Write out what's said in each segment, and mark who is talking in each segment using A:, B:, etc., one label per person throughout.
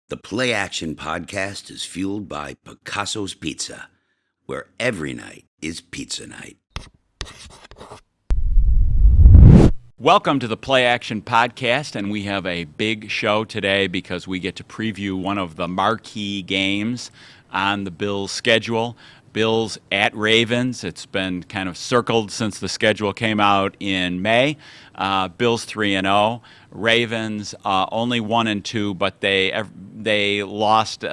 A: The PlayAction Podcast is fueled by Picasso's Pizza, where every night is pizza night.
B: Welcome to the PlayAction Podcast, and we have a big show today because we get to preview one of the marquee games on the Bills' schedule. Bills at Ravens. It's been kind of circled since the schedule came out in May. Bills 3-0. Ravens only 1-2, but they lost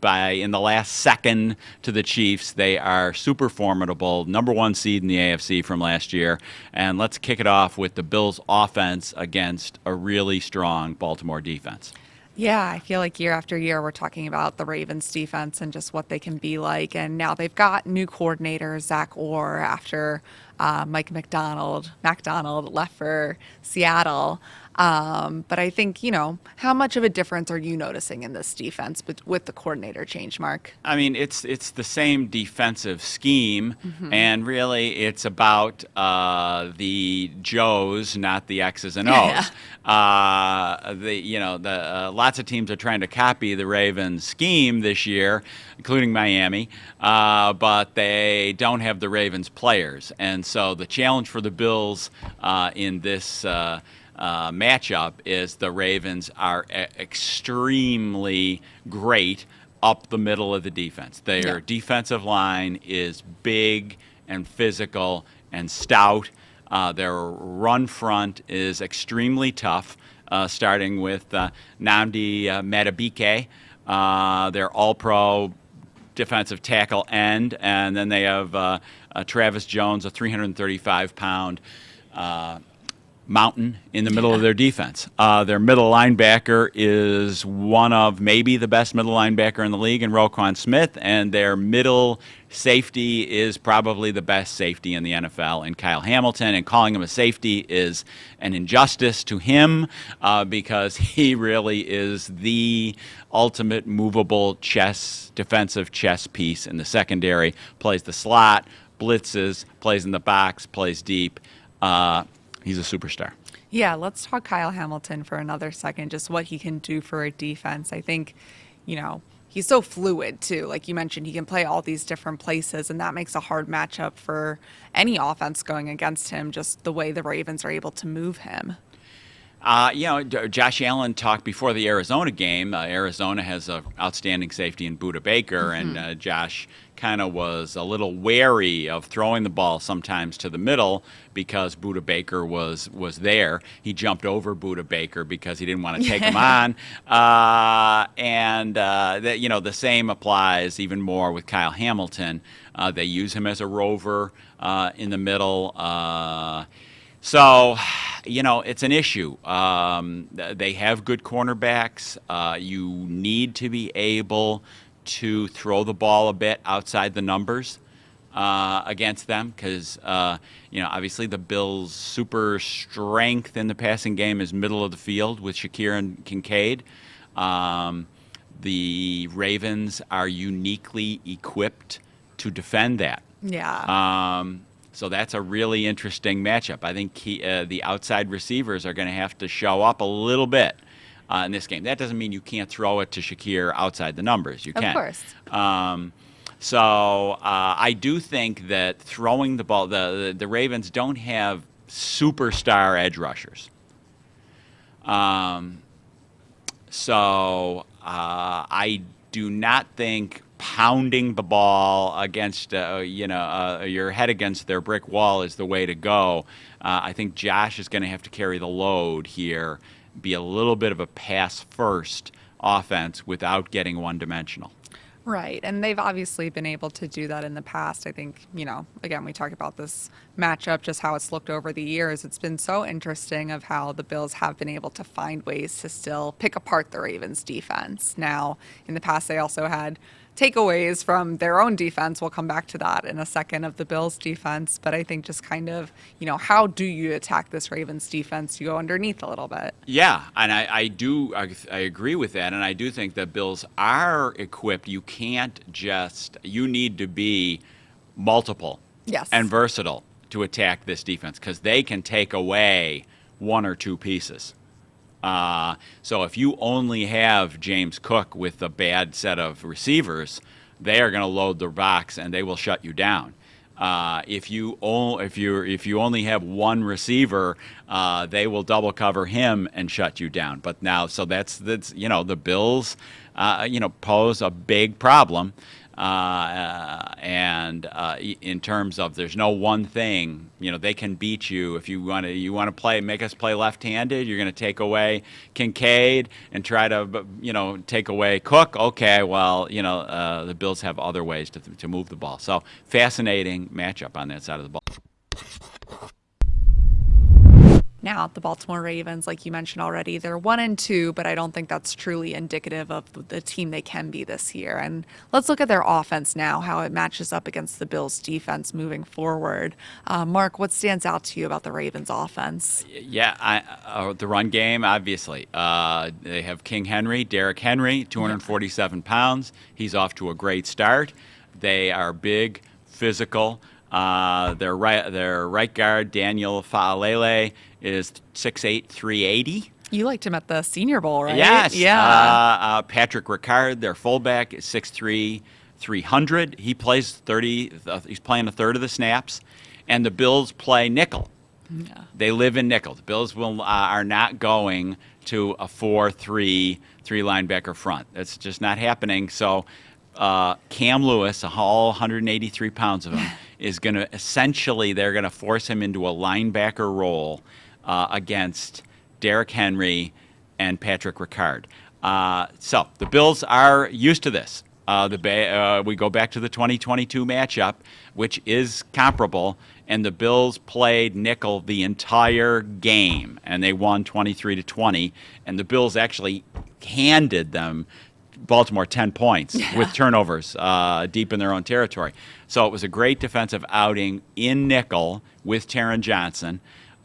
B: by in the last second to the Chiefs. They are super formidable, number one seed in the AFC from last year. And let's kick it off with the Bills' offense against a really strong Baltimore defense.
C: Yeah, I feel like year after year we're talking about the Ravens defense and just what they can be like. And now they've got new coordinator, Zach Orr, after Mike McDonald left for Seattle. But I think, how much of a difference are you noticing in this defense with the coordinator change, Mark?
B: I mean, it's the same defensive scheme, and really it's about the Joes, not the X's and O's. Lots of teams are trying to copy the Ravens scheme this year, including Miami, but they don't have the Ravens players. And so the challenge for the Bills in this matchup is the Ravens are extremely great up the middle of the defense. Their defensive nnline is big and physical and stout. Their run front is extremely tough, starting with Nnamdi Madubuike, their all-pro defensive tackle end, and then they have Travis Jones, a 335-pound mountain in the middle of their defense. Their middle linebacker is one of maybe the best middle linebacker in the league in Roquan Smith, and their middle safety is probably the best safety in the NFL in Kyle Hamilton, and calling him a safety is an injustice to him because he really is the ultimate movable defensive chess piece in the secondary, plays the slot, blitzes, plays in the box, plays deep. He's a superstar.
C: Yeah, let's talk Kyle Hamilton for another second, just what he can do for a defense. I think, he's so fluid, too. Like you mentioned, he can play all these different places, and that makes a hard matchup for any offense going against him, just the way the Ravens are able to move him.
B: Josh Allen talked before the Arizona game. Arizona has an outstanding safety in Budda Baker, and Josh kind of was a little wary of throwing the ball sometimes to the middle because Budda Baker was there. He jumped over Budda Baker because he didn't want to take him on. The same applies even more with Kyle Hamilton. They use him as a rover in the middle. So, it's an issue. They have good cornerbacks. You need to be able to throw the ball a bit outside the numbers against them because, obviously the Bills' super strength in the passing game is middle of the field with Shakir and Kincaid. The Ravens are uniquely equipped to defend that.
C: Yeah.
B: So that's a really interesting matchup. I think the outside receivers are going to have to show up a little bit in this game. That doesn't mean you can't throw it to Shakir outside the numbers. You can.
C: Of course.
B: I do think that throwing the ball, the Ravens don't have superstar edge rushers. I do not think pounding the ball against, your head against their brick wall is the way to go. I think Josh is going to have to carry the load here, be a little bit of a pass-first offense without getting one-dimensional.
C: Right, and they've obviously been able to do that in the past. I think, again, we talk about this matchup, just how it's looked over the years. It's been so interesting of how the Bills have been able to find ways to still pick apart the Ravens' defense. Now, in the past, they also had takeaways from their own defense. We'll come back to that in a second of the Bills' defense. But I think just kind of, how do you attack this Ravens defense? You go underneath a little bit.
B: Yeah, and I agree with that. And I do think that Bills are equipped. You need to be multiple and versatile to attack this defense because they can take away one or two pieces. So if you only have James Cook with a bad set of receivers, they are going to load the box and they will shut you down. If you only have one receiver, they will double cover him and shut you down. But now, so that's the Bills, pose a big problem. In terms of there's no one thing, they can beat you if you want to make us play left-handed. You're going to take away Kincaid and try to take away Cook. Okay, well the Bills have other ways to move the ball. So fascinating matchup on that side of the ball.
C: Now, the Baltimore Ravens, like you mentioned already, they're 1-2, but I don't think that's truly indicative of the team they can be this year. And let's look at their offense now, how it matches up against the Bills' defense moving forward. Mark, what stands out to you about the Ravens' offense?
B: Yeah, the run game, obviously. They have King Henry, Derrick Henry, 247 pounds. He's off to a great start. They are big, physical. Their right guard, Daniel Faalele, is 6'8", 380.
C: You liked him at the Senior Bowl, right?
B: Yes.
C: Yeah.
B: Patrick Ricard, their fullback, is 6'3", 300. He plays 30. He's playing a third of the snaps, and the Bills play nickel. Yeah. They live in nickel. The Bills are not going to a 4-3 linebacker front. That's just not happening. So Cam Lewis, all 183 pounds of him, is going to essentially, they're going to force him into a linebacker role against Derrick Henry and Patrick Ricard. So the Bills are used to this. We go back to the 2022 matchup, which is comparable, and the Bills played nickel the entire game, and they won 23-20, and the Bills actually handed them Baltimore 10 points with turnovers deep in their own territory. So it was a great defensive outing in nickel with Taron Johnson.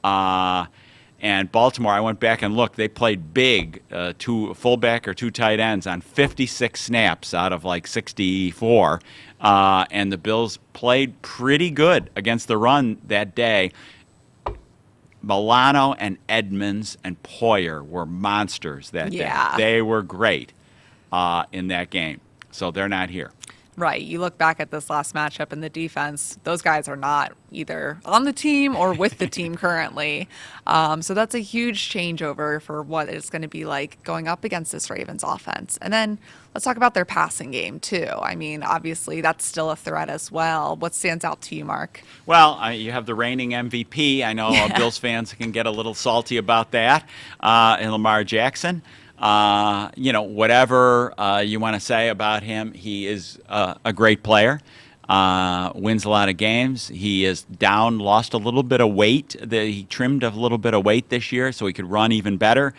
B: And Baltimore, I went back and looked, they played big, two fullback or two tight ends on 56 snaps out of like 64. And the Bills played pretty good against the run that day. Milano and Edmonds and Poyer were monsters that day. They were great in that game. So they're not here.
C: Right. You look back at this last matchup in the defense, those guys are not either on the team or with the team currently. So that's a huge changeover for what it's going to be like going up against this Ravens offense. And then let's talk about their passing game, too. I mean, obviously, that's still a threat as well. What stands out to you, Mark?
B: Well, you have the reigning MVP. I know Bills fans can get a little salty about that, and Lamar Jackson. Whatever you want to say about him, he is a great player, wins a lot of games. He is lost a little bit of weight. He trimmed a little bit of weight this year so he could run even better.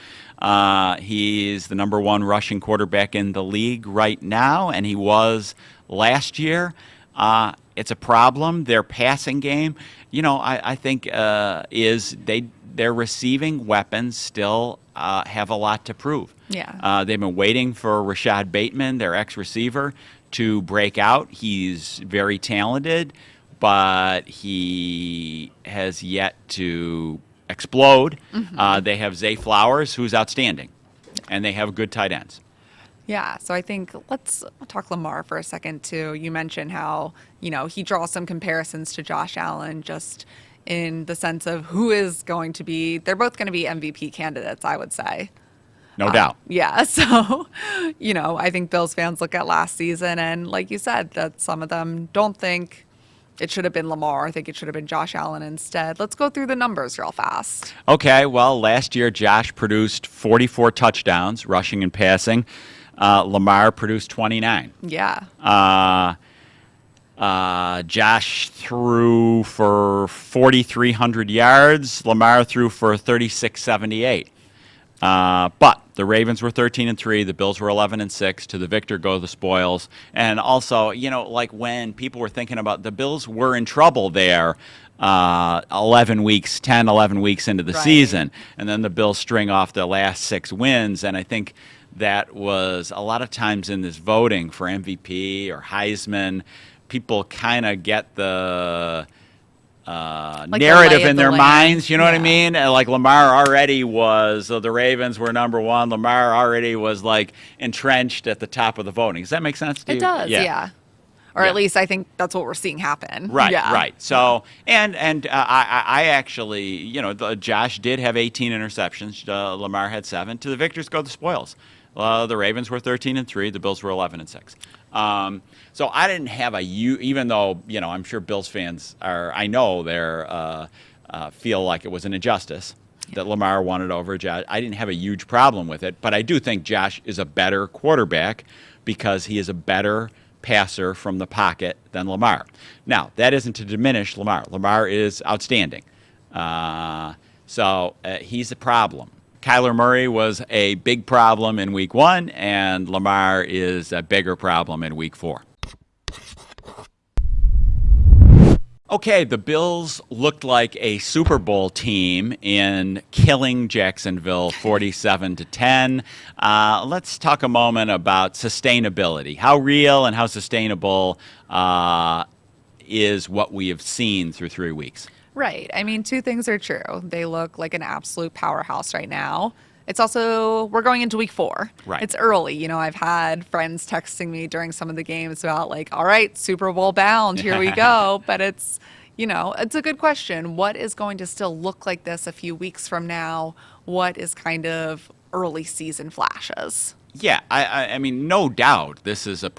B: He's the number one rushing quarterback in the league right now, and he was last year. It's a problem. Their passing game, I think their receiving weapons still have a lot to prove.
C: Yeah.
B: They've been waiting for Rashad Bateman, their ex-receiver, to break out. He's very talented, but he has yet to explode. Mm-hmm. They have Zay Flowers, who's outstanding, and they have good tight ends.
C: Yeah, so I think let's talk Lamar for a second, too. You mentioned how, he draws some comparisons to Josh Allen just in the sense of who is going to be, they're both going to be MVP candidates, I would say.
B: No doubt.
C: Yeah, so, I think Bills fans look at last season and, like you said, that some of them don't think it should have been Lamar. I think it should have been Josh Allen instead. Let's go through the numbers real fast. Okay,
B: well, last year Josh produced 44 touchdowns, rushing and passing. Lamar produced 29.
C: Yeah.
B: Josh threw for 4,300 yards. Lamar threw for 3,678. But the Ravens were 13-3. The Bills were 11-6. To the victor go the spoils. And also, like when people were thinking about the Bills were in trouble there 11 weeks into the season. And then the Bills string off the last 6 wins. And I think that was a lot of times in this voting for MVP or Heisman, people kind of get the
C: Like the
B: narrative
C: lay of
B: in
C: the
B: their
C: land.
B: minds. You know what I
C: Yeah.
B: mean? Like Lamar already was. So the Ravens were number one. Lamar already was like entrenched at the top of the voting. Does that make sense to you?
C: It does, yeah. Or
B: Yeah.
C: at least I think that's what we're seeing happen.
B: Right,
C: Yeah.
B: right. So, I actually, Josh did have 18 interceptions. Lamar had 7. To the victors go the spoils. The Ravens were 13-3. The Bills were 11-6. So I didn't have even though I'm sure Bills fans I know they're feel like it was an injustice that Lamar won it over Josh. I didn't have a huge problem with it, but I do think Josh is a better quarterback because he is a better passer from the pocket than Lamar. Now, that isn't to diminish Lamar. Lamar is outstanding. So he's a problem. Kyler Murray was a big problem in week 1, and Lamar is a bigger problem in week 4. Okay, the Bills looked like a Super Bowl team in killing Jacksonville 47-10. Let's talk a moment about sustainability. How real and how sustainable is what we have seen through 3 weeks?
C: Right. I mean, 2 things are true. They look like an absolute powerhouse right now. It's also, we're going into week 4.
B: Right.
C: It's early. I've had friends texting me during some of the games about like, all right, Super Bowl bound, here we go. But it's a good question. What is going to still look like this a few weeks from now? What is kind of early season flashes?
B: Yeah, I mean, no doubt this is a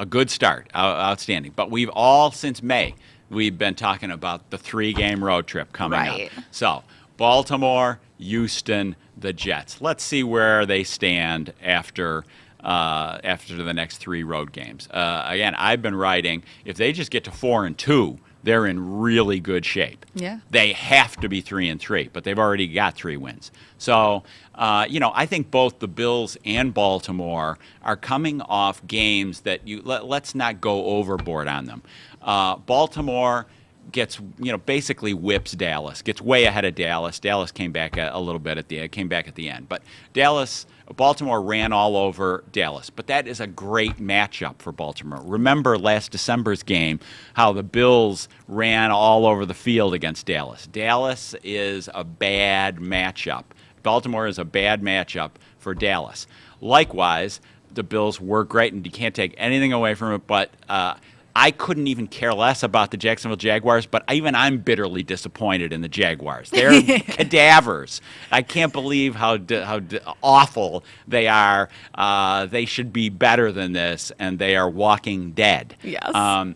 B: good start, outstanding. But we've all, since May, we've been talking about the 3-game road trip coming
C: Right.
B: up. So Baltimore, Houston, the Jets. Let's see where they stand after the next 3 road games. Again, I've been writing, if they just get to 4-2, they're in really good shape.
C: Yeah.
B: They have to be 3-3, but they've already got 3 wins. So, I think both the Bills and Baltimore are coming off games that let's not go overboard on them. Baltimore gets, basically whips Dallas, gets way ahead of Dallas. Dallas came back a little bit at the end. But Baltimore ran all over Dallas. But that is a great matchup for Baltimore. Remember last December's game, how the Bills ran all over the field against Dallas. Dallas is a bad matchup. Baltimore is a bad matchup for Dallas. Likewise, the Bills were great, and you can't take anything away from it, but I couldn't even care less about the Jacksonville Jaguars, but even I'm bitterly disappointed in the Jaguars. They're cadavers. I can't believe how awful they are. They should be better than this, and they are walking dead.
C: Yes.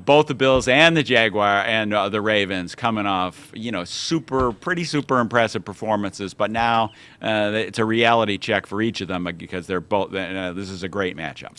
B: Both the Bills and the Jaguar and the Ravens coming off, pretty super impressive performances. But now it's a reality check for each of them because they're both. This is a great matchup.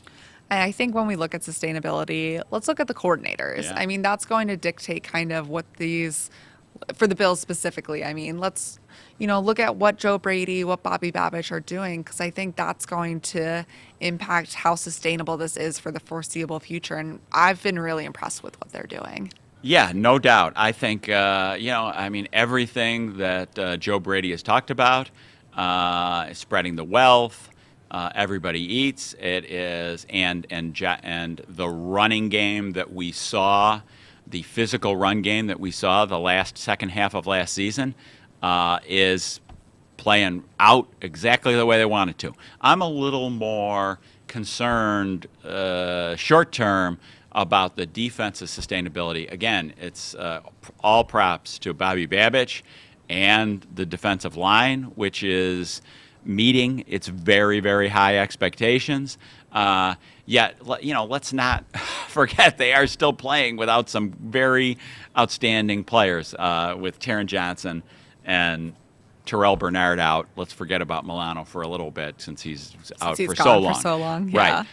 C: And I think when we look at sustainability, let's look at the coordinators.
B: Yeah.
C: I mean, that's going to dictate kind of what for the Bills specifically. I mean, let's, look at what Joe Brady, what Bobby Babbitt are doing, because I think that's going to impact how sustainable this is for the foreseeable future. And I've been really impressed with what they're doing.
B: Yeah, no doubt. I think, everything that Joe Brady has talked about, is spreading the wealth. Everybody eats. It is, and the running game that we saw, the physical run game that we saw the second half of last season, is playing out exactly the way they wanted to. I'm a little more concerned short term about the defensive sustainability. Again, it's all props to Bobby Babbitt and the defensive line, which is meeting its very, very high expectations. Yet, let's not forget they are still playing without some very outstanding players with Taron Johnson and Terrell Bernard out. Let's forget about Milano for a little bit since he's out for so long.
C: For so long, yeah.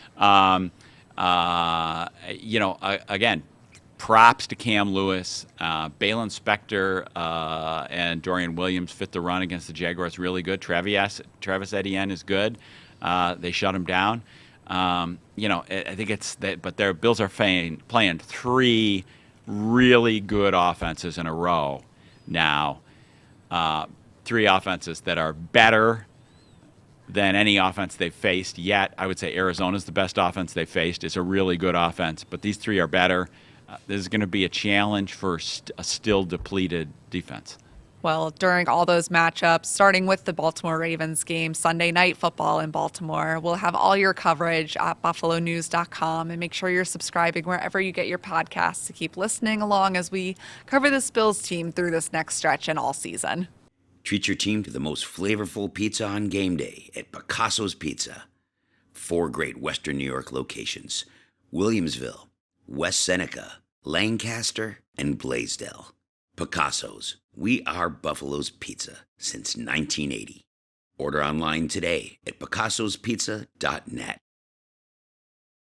B: Right. Again, props to Cam Lewis. Balin Spector and Dorian Williams fit the run against the Jaguars really good. Travis Etienne is good. They shut him down. I think it's that, but their Bills are playing 3 really good offenses in a row now. 3 offenses that are better than any offense they've faced yet. I would say Arizona's the best offense they've faced. It's a really good offense, but these 3 are better. This is going to be a challenge for a still depleted defense.
C: Well, during all those matchups, starting with the Baltimore Ravens game, Sunday Night Football in Baltimore, we'll have all your coverage at buffalonews.com, and make sure you're subscribing wherever you get your podcasts to keep listening along as we cover this Bills team through this next stretch and all season.
A: Treat your team to the most flavorful pizza on game day at Picasso's Pizza. 4 great Western New York locations: Williamsville, West Seneca, Lancaster, and Blaisdell. Picasso's. We are Buffalo's Pizza since 1980. Order online today at picassospizza.net.